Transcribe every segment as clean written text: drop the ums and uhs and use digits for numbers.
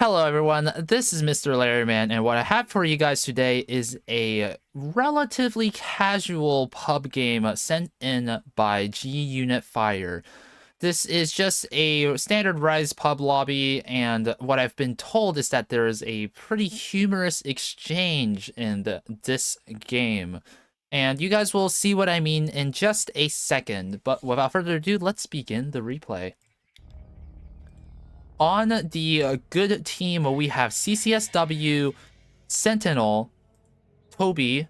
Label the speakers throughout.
Speaker 1: Hello everyone, this is Mr. Larryman, and what I have for you guys today is a relatively casual pub game sent in by G Unit Fire. This is just a standard Rise pub lobby, and what I've been told is that there is a pretty humorous exchange in this game. And you guys will see what I mean in just a second, but without further ado, let's begin the replay. On the good team, we have CCSW, Sentinel, Toby,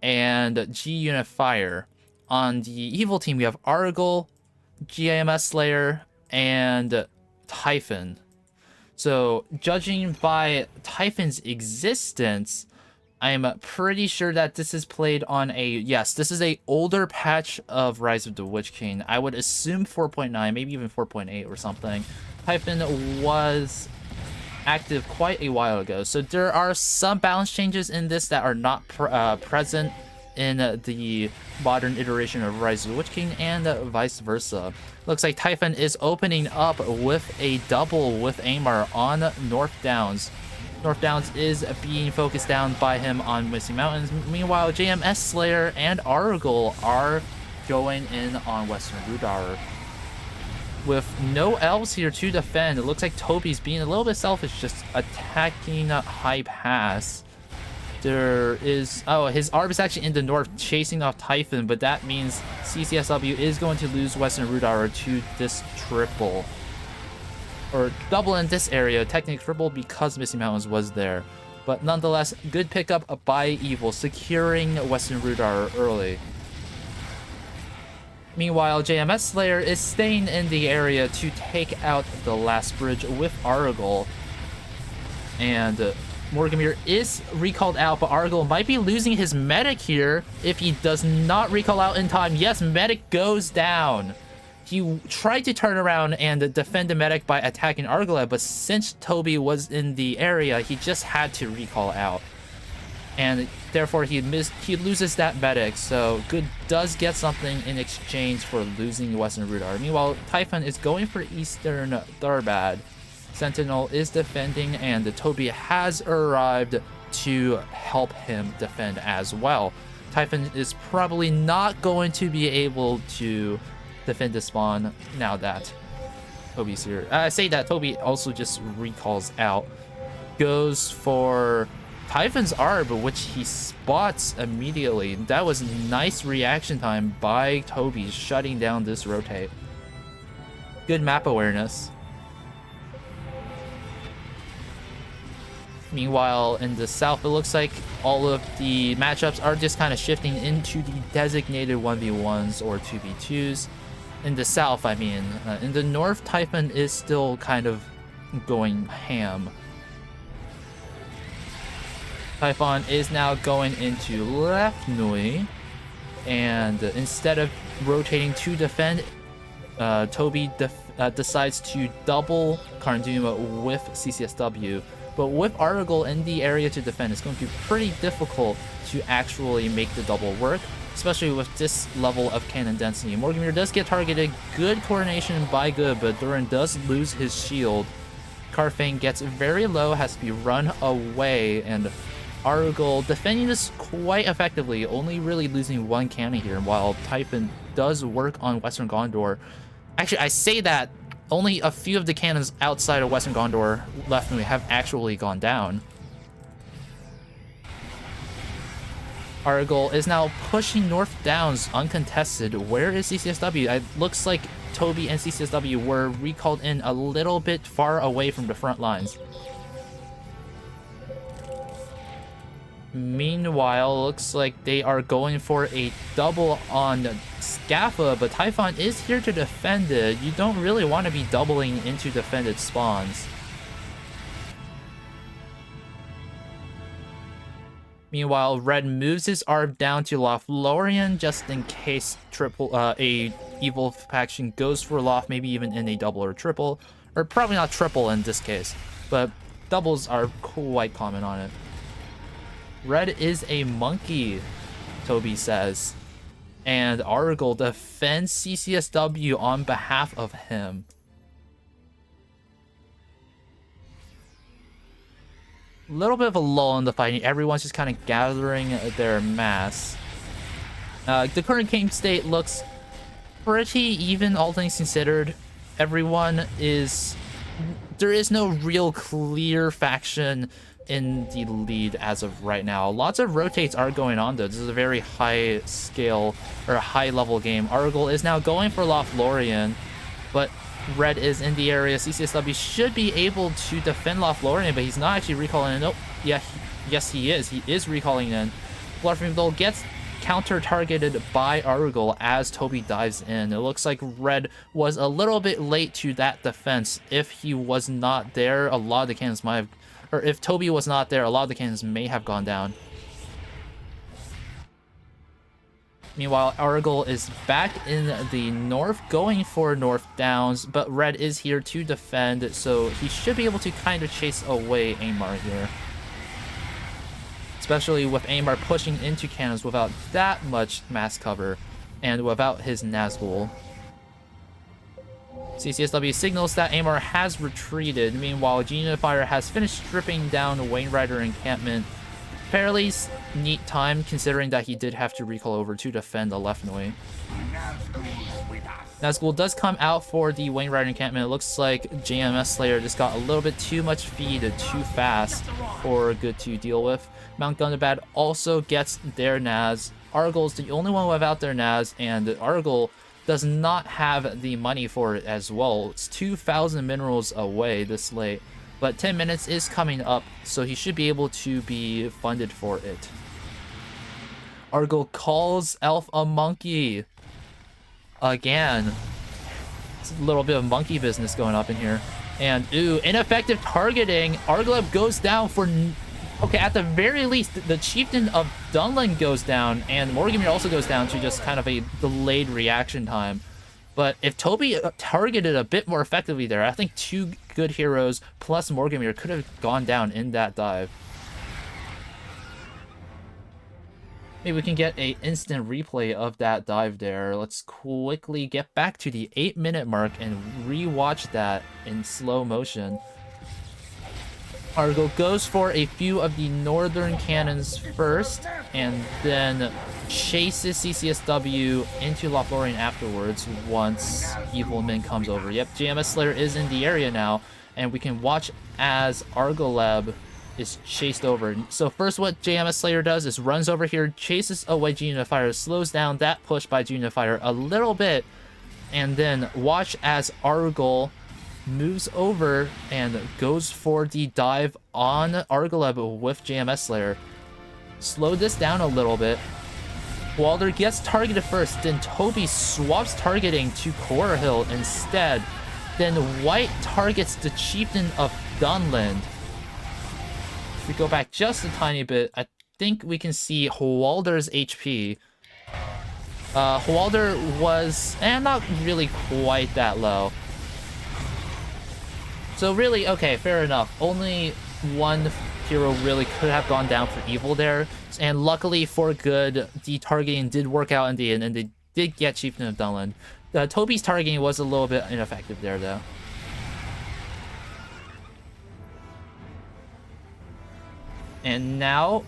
Speaker 1: and G Unit Fire. On the evil team, we have Argyle, GAMS Slayer, and Typhon. So, judging by Typhon's existence, I'm pretty sure that this is played on a... Yes, this is a older patch of Rise of the Witch King. I would assume 4.9, maybe even 4.8 or something. Typhon was active quite a while ago, so there are some balance changes in this that are not present in the modern iteration of Rise of the Witch King, and vice versa. Looks like Typhon is opening up with a double with Amar on North Downs. North Downs is being focused down by him on Misty Mountains. Meanwhile, JMS Slayer and Argyle are going in on Western Rudar. With no elves here to defend, it looks like Toby's being a little bit selfish, just attacking high pass. There is... Oh, his ARB is actually in the north, chasing off Typhon, but that means CCSW is going to lose Western Rudar to this triple. Or double in this area, technically triple because Misty Mountains was there. But nonetheless, good pickup by Evil, securing Western Rudar early. Meanwhile, JMS Slayer is staying in the area to take out the last bridge with Argyle. And Morgamir is recalled out, but Argyle might be losing his medic here if he does not recall out in time. Yes, medic goes down. He tried to turn around and defend the medic by attacking Argyle, but since Toby was in the area, he just had to recall out. And therefore he loses that medic, so Good does get something in exchange for losing Western Rudar. Meanwhile, Typhon is going for Eastern Tharbad. Sentinel is defending, and Toby has arrived to help him defend as well. Typhon is probably not going to be able to defend the spawn now that Toby's here. I say that Toby also just recalls out. Goes for Typhon's ARB, which he spots immediately. That was nice reaction time by Toby, shutting down this rotate. Good map awareness. Meanwhile, in the south, it looks like all of the matchups are just kind of shifting into the designated 1v1s or 2v2s. In the south, I mean. In the north, Typhon is still kind of going ham. Typhon is now going into left Nui, and instead of rotating to defend, Toby decides to double Karnduma with CCSW. But with Argyle in the area to defend, it's going to be pretty difficult to actually make the double work, especially with this level of cannon density. Morgamir does get targeted. Good coordination by Good, but Duran does lose his shield. Karfang gets very low, has to be run away, and Argyle defending this quite effectively, only really losing one cannon here, while Typhon does work on Western Gondor. Actually, I say that only a few of the cannons outside of Western Gondor left and we have actually gone down. Argyle is now pushing North Downs uncontested. Where is CCSW? It looks like Toby and CCSW were recalled in a little bit far away from the front lines. Meanwhile, looks like they are going for a double on Scaffa, but Typhon is here to defend it. You don't really want to be doubling into defended spawns. Meanwhile, Red moves his ARB down to Lothlorien just in case a evil faction goes for Loth, maybe even in a double or triple. Or probably not triple in this case, but doubles are quite common on it. Red is a monkey, Toby says. And Argyle defends CCSW on behalf of him. little bit of a lull in the fighting. Everyone's just kind of gathering their mass. The current game state looks pretty even, all things considered. Everyone is... There is no real clear faction in the lead as of right now. Lots of rotates are going on, though. This is a very high scale, or high level game. Argyle is now going for Lothlorien, but Red is in the area. CCSW should be able to defend Lothlorien, but he's not actually recalling in. Nope. Yeah, yes, he is. He is recalling in. Bloodframe gets counter-targeted by Argyle as Toby dives in. It looks like Red was a little bit late to that defense. If he was not there, a lot of the cannons might have... Or if Toby was not there, a lot of the cannons may have gone down. Meanwhile, Argyle is back in the north, going for North Downs, but Red is here to defend, so he should be able to kind of chase away Aimar here. Especially with Aimar pushing into cannons without that much mass cover, and without his Nazgul. CCSW signals that Aimar has retreated. Meanwhile, G-Unifier has finished stripping down Wainwriter encampment. Fairly neat time, considering that he did have to recall over to defend the left Noi. Nazgul does come out for the Wainwriter encampment. It looks like JMS Slayer just got a little bit too much feed too fast for good to deal with. Mount Gundabad also gets their Naz. Argyle's the only one without their Naz, and Argyle does not have the money for it as well. It's 2,000 minerals away this late, but 10 minutes is coming up, so he should be able to be funded for it. Argyle calls Elf a monkey. Again. It's a little bit of monkey business going up in here. And, ooh, ineffective targeting. Argyle goes down for... Okay, at the very least, the Chieftain of Dunland goes down, and Morgamir also goes down to just kind of a delayed reaction time. But if Toby targeted a bit more effectively there, I think 2 good heroes plus Morgamir could have gone down in that dive. Maybe we can get an instant replay of that dive there. Let's quickly get back to the 8-minute mark and re-watch that in slow motion. Argyle goes for a few of the northern cannons first, and then chases CCSW into Lothlorien afterwards once Evil Min comes over. Yep, JMS Slayer is in the area now, and we can watch as Argyle is chased over. So first what JMS Slayer does is runs over here, chases away G-Unifier, slows down that push by G-Unifier a little bit, and then watch as Argyle moves over and goes for the dive on Argyle with JMS Slayer. Slow this down a little bit. Walder gets targeted first, then Toby swaps targeting to Corhill instead. Then White targets the Chieftain of Dunland. If we go back just a tiny bit, I think we can see Walder's HP. Walder was not really quite that low. So really, okay, fair enough. Only one hero really could have gone down for evil there. And luckily for good, the targeting did work out in the end, and they did get Chieftain of Dunland. Toby's targeting was a little bit ineffective there, though. And now,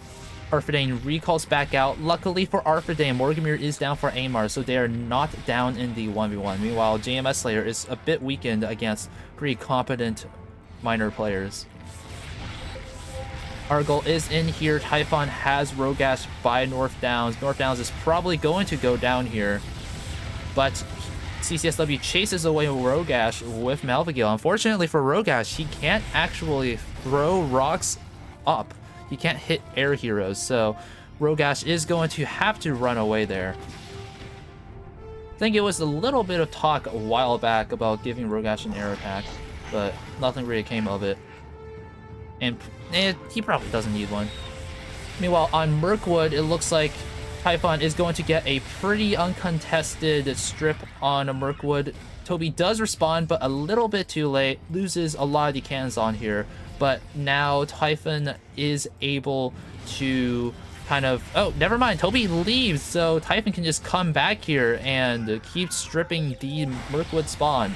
Speaker 1: Arthedain recalls back out. Luckily for Arthedain, Morgamir is down for Aimar, so they are not down in the 1v1. Meanwhile, JMS Slayer is a bit weakened against pretty competent minor players. Argyle is in here. Typhon has Rogash by North Downs. North Downs is probably going to go down here, but CCSW chases away Rogash with Malvagil. Unfortunately for Rogash, he can't actually throw rocks up. He can't hit air heroes, so Rogash is going to have to run away there. I think it was a little bit of talk a while back about giving Rogash an air attack, but nothing really came of it. And he probably doesn't need one. Meanwhile, on Mirkwood, it looks like Typhon is going to get a pretty uncontested strip on Mirkwood. Toby does respond, but a little bit too late. Loses a lot of the cannons on here. But now Typhon is able to kind of... Oh, never mind. Toby leaves, so Typhon can just come back here and keep stripping the Mirkwood spawn.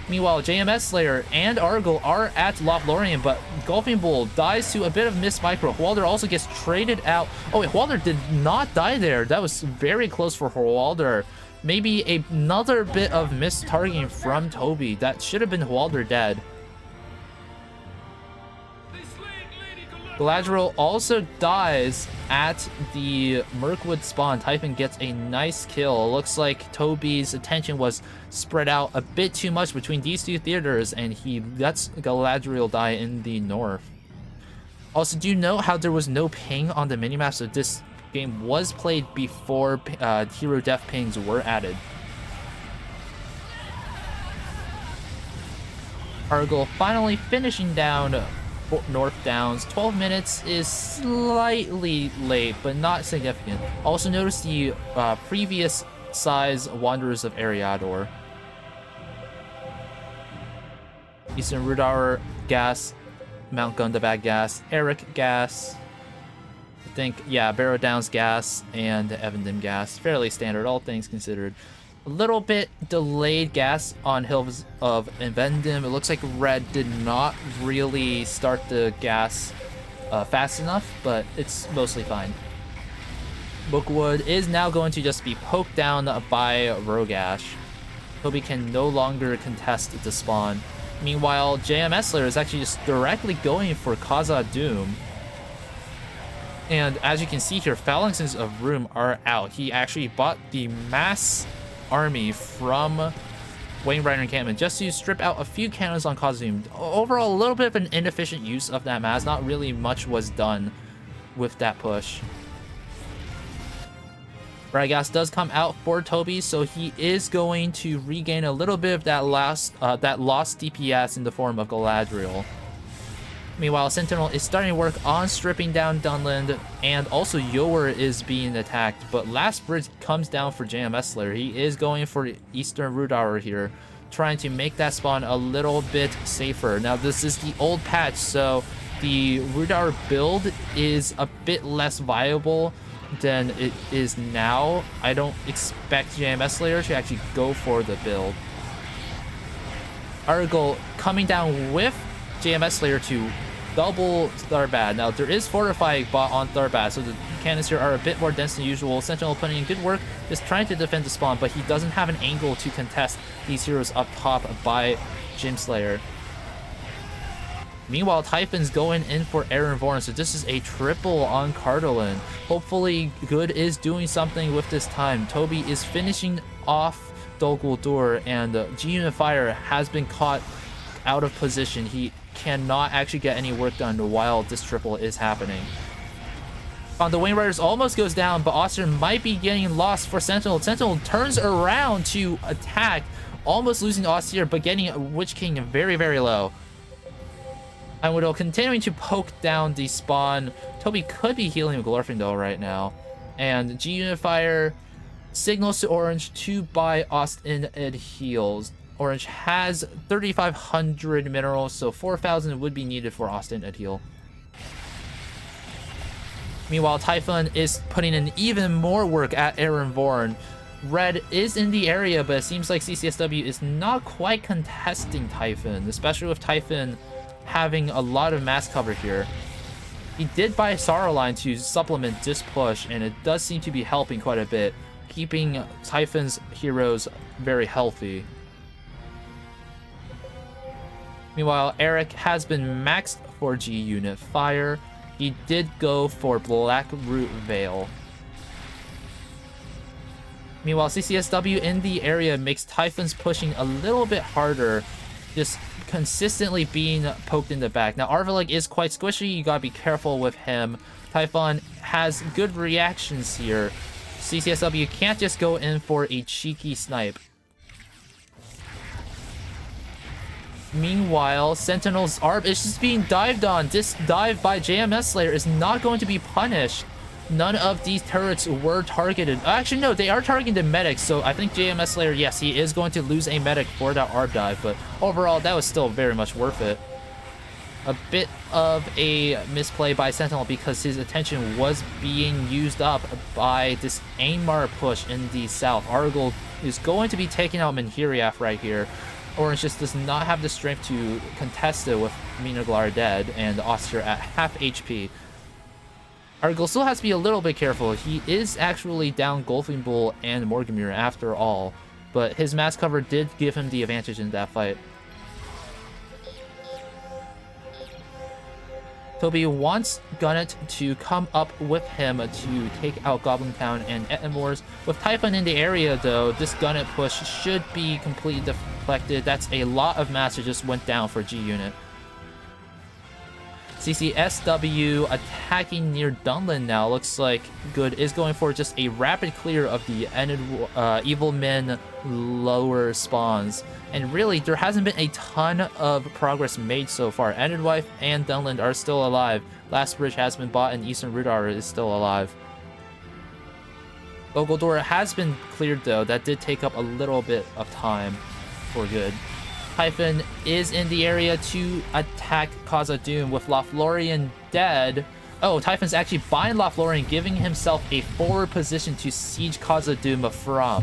Speaker 1: Meanwhile, JMS Slayer and Argyle are at LoTR, but Golfing Bull dies to a bit of missed micro. Hwalder also gets traded out. Oh wait, Hwalder did not die there. That was very close for Hwalder. Maybe another bit of missed targeting from Toby. That should have been Hwalder dead. Galadriel also dies at the Mirkwood spawn. Typhon gets a nice kill. Looks like Toby's attention was spread out a bit too much between these two theaters, and he lets Galadriel die in the north. Also, do you know how there was no ping on the minimap? So this game was played before hero death pings were added. Argyle finally finishing down North Downs. 12 minutes is slightly late, but not significant. Also notice the previous size Wanderers of Eriador. Eastern Rudar gas, Mount Gundabad gas, Eric gas. I think, yeah, Barrow Downs gas and Evandem gas. Fairly standard, all things considered. A little bit delayed gas on Hills of Evandem. It looks like Red did not really start the gas fast enough, but it's mostly fine. Bookwood is now going to just be poked down by Rogash. Toby can no longer contest the spawn. Meanwhile, JMS Slayer is actually just directly going for Kaza Doom. And as you can see here, Phalanxes of Room are out. He actually bought the mass army from Wainwright encampment just to strip out a few cannons on Kaza. Overall, a little bit of an inefficient use of that mass. Not really much was done with that push. Radagast does come out for Toby, so he is going to regain a little bit of that lost DPS in the form of Galadriel. Meanwhile, Sentinel is starting to work on stripping down Dunland, and also Yower is being attacked, but Last Bridge comes down for JMS Slayer. He is going for Eastern Rudar here, trying to make that spawn a little bit safer. Now, this is the old patch, so the Rudar build is a bit less viable than it is now. I don't expect JMS Slayer to actually go for the build. Argyle coming down with JMS Slayer to double Tharbad. Now, there is Fortify bot on Tharbad, so the cannons here are a bit more dense than usual. Sentinel putting in good work, just trying to defend the spawn, but he doesn't have an angle to contest these heroes up top by Jim Slayer. Meanwhile, Typhon's going in for Aaron Vorn, so this is a triple on Cardolin. Hopefully, Good is doing something with this time. Toby is finishing off Dol Guldur, and G Unifier has been caught out of position. He cannot actually get any work done while this triple is happening. The Wainriders almost goes down, but Auster might be getting lost for Sentinel. Sentinel turns around to attack, almost losing Austere, but getting Witch King very, very low. And Widow continuing to poke down the spawn. Toby could be healing Glorfindel right now. And G Unifier signals to Orange to buy Austin Ed heals. Orange has 3,500 minerals, so 4,000 would be needed for Austin Ed heal. Meanwhile, Typhon is putting in even more work at Aaron Vorn. Red is in the area, but it seems like CCSW is not quite contesting Typhon, especially with Typhon having a lot of mass cover here. He did buy Sorrowline to supplement this push, and it does seem to be helping quite a bit, keeping Typhon's heroes very healthy. Meanwhile, Eric has been maxed for G Unit Fire. He did go for Black Root Veil. Meanwhile, CCSW in the area makes Typhon's pushing a little bit harder, just consistently being poked in the back. Now, Arveleg is quite squishy. You gotta be careful with him. Typhon has good reactions here. CCSW can't just go in for a cheeky snipe. Meanwhile, Sentinel's ARB is just being dived on. This dive by JMS Slayer is not going to be punished. None of these turrets were targeted. Actually, no, they are targeting the medics, so I think JMS Slayer, yes, he is going to lose a medic for that ARB dive, but overall, that was still very much worth it. A bit of a misplay by Sentinel because his attention was being used up by this Ainmar push in the south. Argyle is going to be taking out Menhiriath right here. Orange just does not have the strength to contest it with Minaglar dead and Oster at half HP. Argyle still has to be a little bit careful. He is actually down Golfing Bull and Morgamir after all, but his mass cover did give him the advantage in that fight. Toby wants Gunnet to come up with him to take out Goblin Town and Ettenmoors. With Typhon in the area, though, this Gunnet push should be completely deflected. That's a lot of mass that just went down for G-Unit. CCSW attacking near Dunland now. Looks like Good is going for just a rapid clear of the Evil Men lower spawns. And really, there hasn't been a ton of progress made so far. Endedwife and Dunland are still alive. Last Bridge has been bought and Eastern Rudar is still alive. Bogoldora has been cleared though. That did take up a little bit of time for Good. Typhon is in the area to attack Khazad-dûm with Lothlorien dead. Oh, Typhon's actually buying Lothlorien, giving himself a forward position to siege Khazad-dûm from.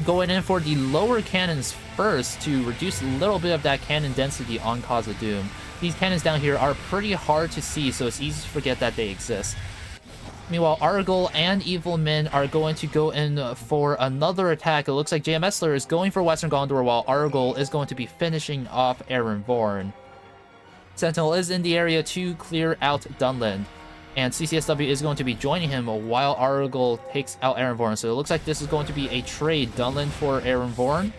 Speaker 1: Going in for the lower cannons first to reduce a little bit of that cannon density on Khazad-dûm. These cannons down here are pretty hard to see, so it's easy to forget that they exist. Meanwhile, Argyle and Evil Men are going to go in for another attack. It looks like JMS Slayer is going for Western Gondor, while Argyle is going to be finishing off Erenvorn. Sentinel is in the area to clear out Dunland, and CCSW is going to be joining him while Argyle takes out Erenvorn. So it looks like this is going to be a trade, Dunland for Erenvorn.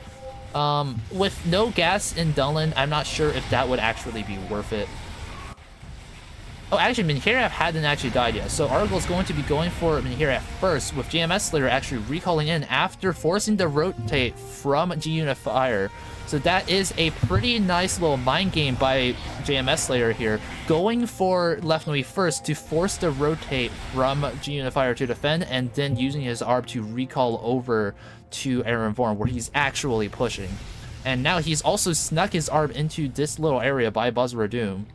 Speaker 1: With no gas in Dunland, I'm not sure if that would actually be worth it. Oh, actually, Minhiraf hadn't actually died yet, so Argyle's going to be going for Minhiraf first, with JMS Slayer actually recalling in after forcing the rotate from G-Unit Fire. So that is a pretty nice little mind game by JMS Slayer here, going for Left Nui first to force the rotate from G-Unit Fire to defend, and then using his ARB to recall over to Erenvorn, where he's actually pushing. And now he's also snuck his ARB into this little area by Buzzra-Doom.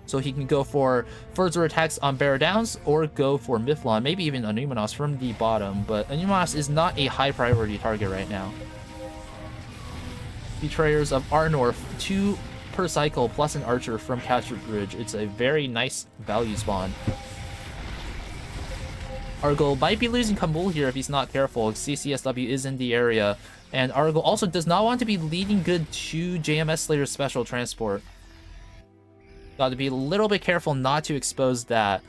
Speaker 1: So he can go for further attacks on Bear Downs or go for Miflon, maybe even Anumanos from the bottom, but Anumanos is not a high priority target right now. Betrayers of Arnorth, 2 per cycle plus an archer from Captured Bridge. It's a very nice value spawn. Argyle might be losing Kamul here if he's not careful. CCSW is in the area, and Argyle also does not want to be leading Good to JMS Slayer's special transport. Got to be a little bit careful not to expose that.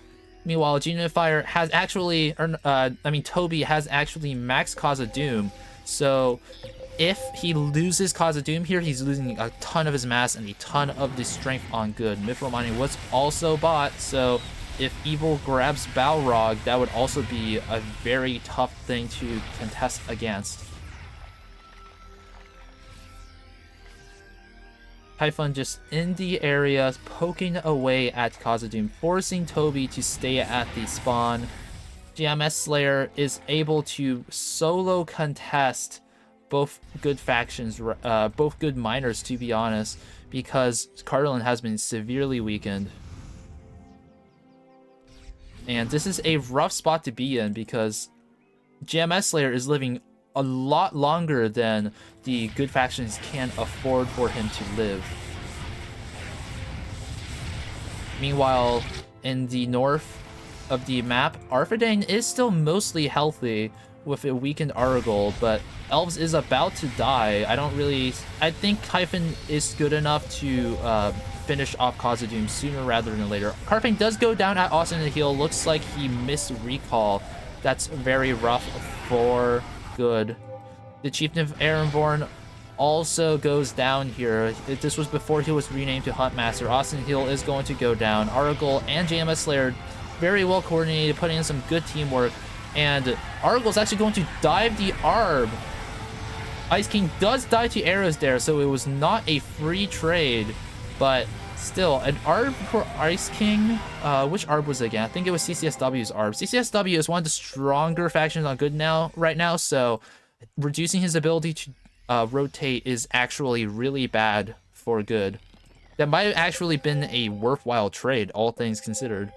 Speaker 1: Meanwhile, G-Unit Fire has actually, Toby has actually maxed Khazad-dûm. So if he loses Khazad-dûm here, he's losing a ton of his mass and a ton of the strength on Good. Mithril Mining was also bought, so if Evil grabs Balrog, that would also be a very tough thing to contest against. Typhon just in the area, poking away at Khazad-dûm, forcing Toby to stay at the spawn. JMS Slayer is able to solo contest both good factions, both good miners, to be honest, because Cardolan has been severely weakened. And this is a rough spot to be in because JMS Slayer is living a lot longer than the good factions can afford for him to live. Meanwhile, in the north of the map, Arthedain is still mostly healthy with a weakened Argyle, but Elves is about to die. I think Typhon is good enough to finish off Khazad-dûm sooner rather than later. Karping does go down at Austin the Heel. Looks like he missed recall. That's very rough for Good. The Chieftain of Erenvorn also goes down here. This was before he was renamed to Huntmaster. Austin Heel is going to go down. Argyle and JMS Slayer very well coordinated, putting in some good teamwork. And Argyle's actually going to dive the ARB. Ice King does die to arrows there, so it was not a free trade. But still, an ARB for Ice King. Which ARB was it again? I think it was CCSW's ARB. CCSW is one of the stronger factions on Good right now, so reducing his ability to rotate is actually really bad for Good. That might have actually been a worthwhile trade, all things considered.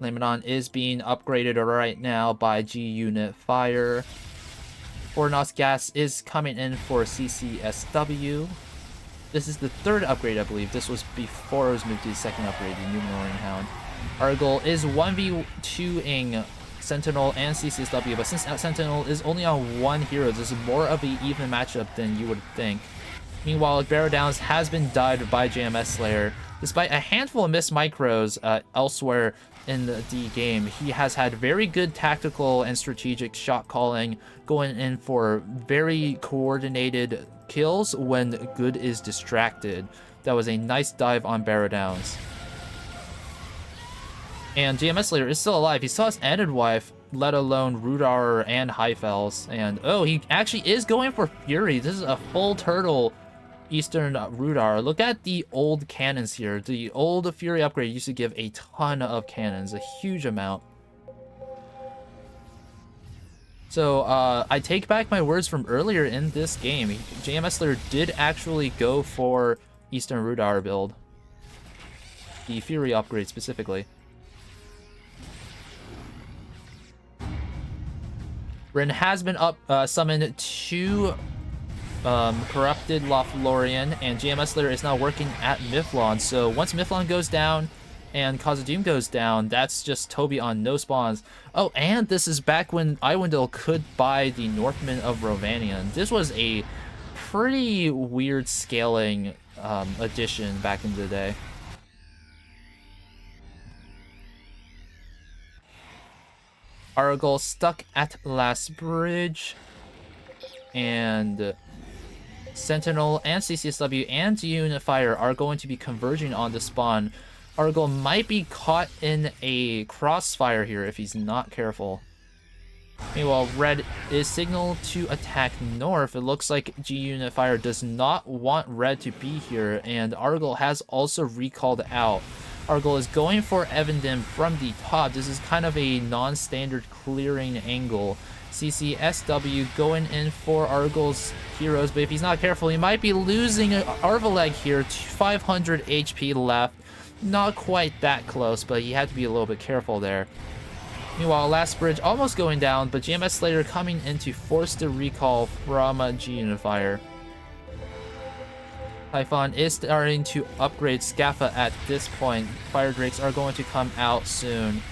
Speaker 1: Lamedon is being upgraded right now by G Unit Fire. Fornos Gas is coming in for CCSW. This is the third upgrade, I believe. This was before it was moved to the second upgrade, the Numenorean Hound. Argyle is 1v2ing Sentinel and CCSW, but since Sentinel is only on one hero, this is more of an even matchup than you would think. Meanwhile, Barrow Downs has been died by JMS Slayer. Despite a handful of missed micros elsewhere in the game, he has had very good tactical and strategic shot calling, going in for very coordinated kills when good is distracted. That was a nice dive on Barrow Downs. And JMS Slayer is still alive. He still has Ended Wife, let alone Rudar and Highfells. And oh, he actually is going for Fury. This is a full turtle Eastern Rudar. Look at the old cannons here. The old Fury upgrade used to give a ton of cannons, a huge amount. So I take back my words from earlier in this game. JMS Slayer did actually go for Eastern Rudar build. The Fury upgrade specifically. Ren has been summoned to Corrupted Lothlorien, and JMS Slayer is now working at Miflon. So once Miflon goes down and Cause of Doom goes down, that's just Toby on no spawns. Oh, and this is back when Iwindale could buy the Northmen of Rovanion. This was a pretty weird scaling addition back in the day. Argyle stuck at last bridge, and Sentinel and CCSW and Unifier are going to be converging on the spawn. Argyle might be caught in a crossfire here if he's not careful. Meanwhile, Red is signaled to attack north. It looks like G Unifier does not want Red to be here, and Argyle has also recalled out. Argyle is going for Evandem from the top. This is kind of a non-standard clearing angle. CCSW going in for Argyle's heroes, but if he's not careful, he might be losing Arvaleg here. 500 HP left. Not quite that close, but he had to be a little bit careful there. Meanwhile, last bridge almost going down, but JMS Slayer coming in to force the recall from G Unifier. Typhon is starting to upgrade Scaffa at this point. Fire Drakes are going to come out soon.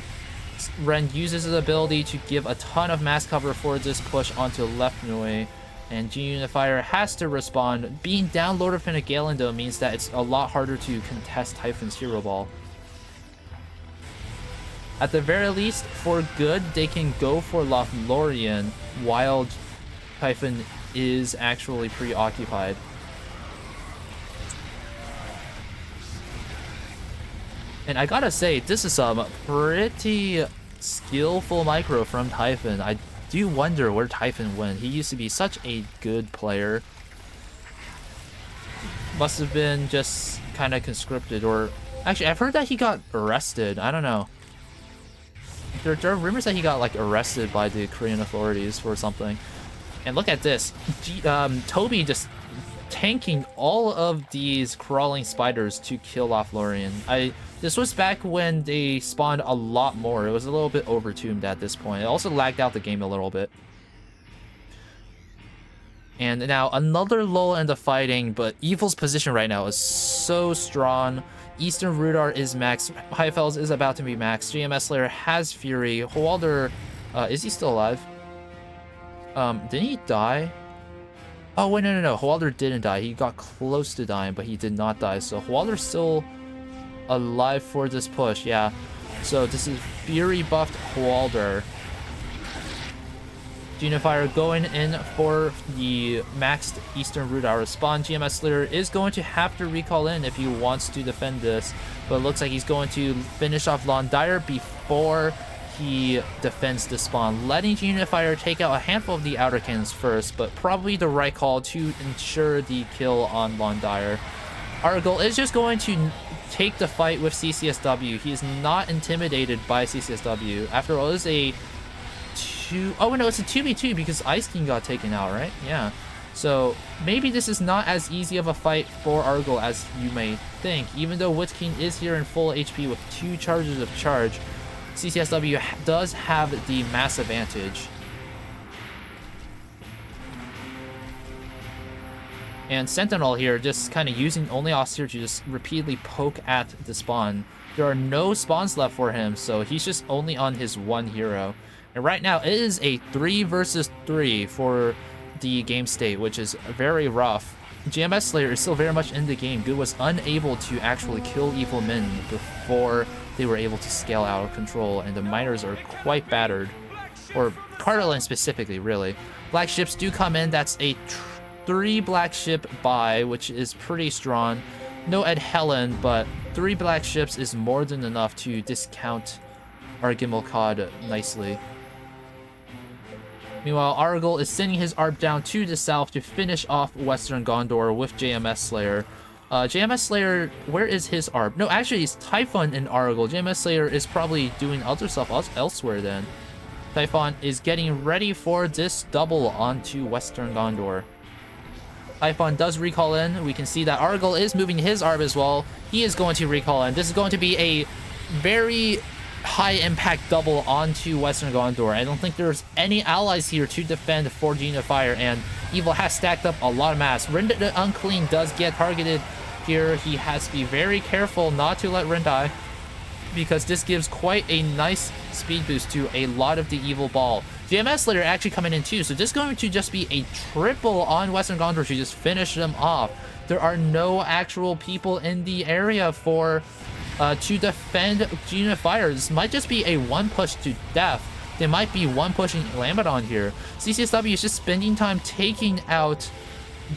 Speaker 1: Ren uses his ability to give a ton of mass cover for this push onto left Nui, and G Unifier has to respond. Being down Lord of Penagalen though means that it's a lot harder to contest Typhon's Hero Ball. At the very least, for good, they can go for Lothlorien while Typhon is actually preoccupied. And I gotta say, this is some pretty skillful micro from Typhon. I do wonder where Typhon went. He used to be such a good player. Must have been just kind of conscripted, or... Actually, I've heard that he got arrested. I don't know. There are rumors that he got, like, arrested by the Korean authorities for something. And look at this. Toby just tanking all of these crawling spiders to kill Lothlorien. This was back when they spawned a lot more. It was a little bit overtuned at this point. It also lagged out the game a little bit. And now another lull in the fighting, but Evil's position right now is so strong. Eastern Rudar is maxed. Highfells is about to be maxed. JMS Slayer has Fury. Howalder, is he still alive? Didn't he die? Oh, wait, no. Howalder didn't die. He got close to dying, but he did not die. So Howalder's still alive for this push, yeah. So this is Fury buffed Howalder. Unifier going in for the maxed Eastern Rudar spawn. GMS Slayer is going to have to recall in if he wants to defend this, but it looks like he's going to finish off Londire before he defends the spawn, letting Unifier take out a handful of the outer cannons first, but probably the right call to ensure the kill on Londire. Argyle is just going to take the fight with CCSW. He is not intimidated by CCSW. After all, it's a oh no, it's a 2v2 because Ice King got taken out, right? Yeah. So maybe this is not as easy of a fight for Argyle as you may think. Even though Witz King is here in full HP with 2 charges of charge, CCSW does have the mass advantage. And Sentinel here just kind of using only Austere to just repeatedly poke at the spawn. There are no spawns left for him, so he's just only on his one hero. And right now, it is a 3 versus 3 for the game state, which is very rough. GMS Slayer is still very much in the game. Good was unable to actually kill Evil Min before they were able to scale out of control, and the miners are quite battered. Or Carolyn specifically, really. Black ships do come in. That's a 3 black ship buy, which is pretty strong. No Ed Helen, but 3 black ships is more than enough to discount our Gimmelcod nicely. Meanwhile, Argyle is sending his ARP down to the south to finish off Western Gondor with JMS Slayer. JMS Slayer, where is his ARP? No, actually, it's Typhon in Argyle. JMS Slayer is probably doing other stuff elsewhere then. Typhon is getting ready for this double onto Western Gondor. Typhon does recall in. We can see that Argyle is moving his ARP as well. He is going to recall in. This is going to be a very high impact double onto Western Gondor. I don't think there's any allies here to defend for Gene of Fire, and Evil has stacked up a lot of mass. Rin the Unclean does get targeted here. He has to be very careful not to let Rin die, because this gives quite a nice speed boost to a lot of the Evil Ball. GMS Slayer actually coming in too, so this is going to just be a triple on Western Gondor to just finish them off. There are no actual people in the area for to defend Gene of Fire. This might just be a one push to death. They might be one pushing Lambadon here. CCSW is just spending time taking out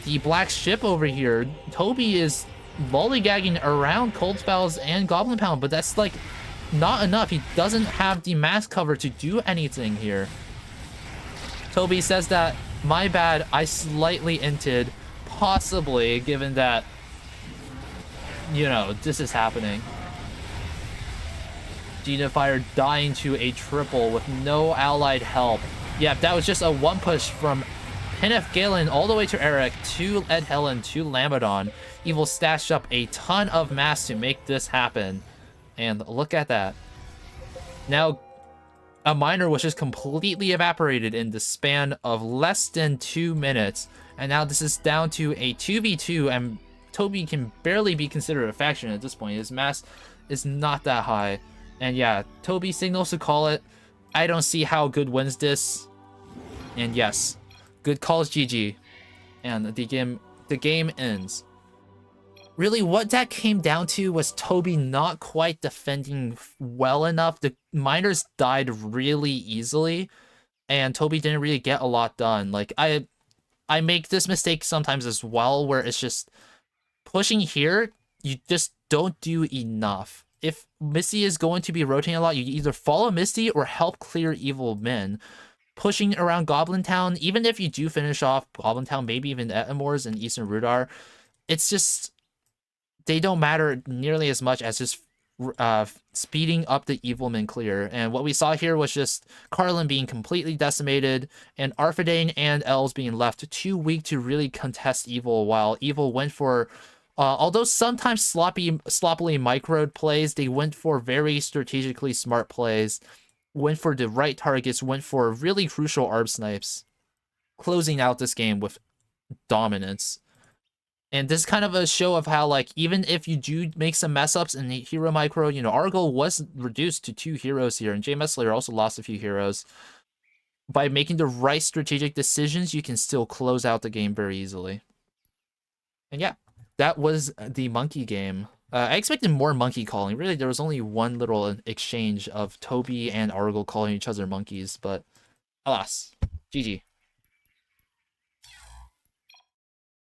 Speaker 1: the black ship over here. Toby is lollygagging around Cold Spells and Goblin Pound, but that's like not enough. He doesn't have the mass cover to do anything here. Toby says that, my bad, I slightly inted, possibly, given that, you know, this is happening. Gene of Fire dying to a triple with no allied help. Yeah, that was just a one push from Pinef Galen all the way to Eric, to Ed Helen, to Lambadon. Evil stashed up a ton of mass to make this happen. And look at that. Now, a miner was just completely evaporated in the span of less than 2 minutes. And now this is down to a 2v2, and Toby can barely be considered a faction at this point. His mass is not that high. And yeah, Toby signals to call it. I don't see how Good wins this. And yes, Good calls GG. And the game ends. Really, what that came down to was Toby not quite defending well enough. The miners died really easily, and Toby didn't really get a lot done. Like, I make this mistake sometimes as well, where it's just pushing here, you just don't do enough. If Misty is going to be rotating a lot, you either follow Misty or help clear Evil Min. Pushing around Goblin Town, even if you do finish off Goblin Town, maybe even Etmors and Eastern Rudar, it's just, they don't matter nearly as much as just speeding up the Evil Min clear. And what we saw here was just Carlin being completely decimated, and Arfidane and Els being left too weak to really contest Evil, while Evil went for, although sometimes sloppily microed plays, they went for very strategically smart plays, went for the right targets, went for really crucial ARB snipes, closing out this game with dominance. And this is kind of a show of how, like, even if you do make some mess ups in the hero micro, you know, Argyle was reduced to 2 heroes here, and JMS Slayer also lost a few heroes. By making the right strategic decisions, you can still close out the game very easily. And yeah, that was the monkey game. I expected more monkey calling. Really, there was only one little exchange of Toby and Argyle calling each other monkeys, but alas, GG.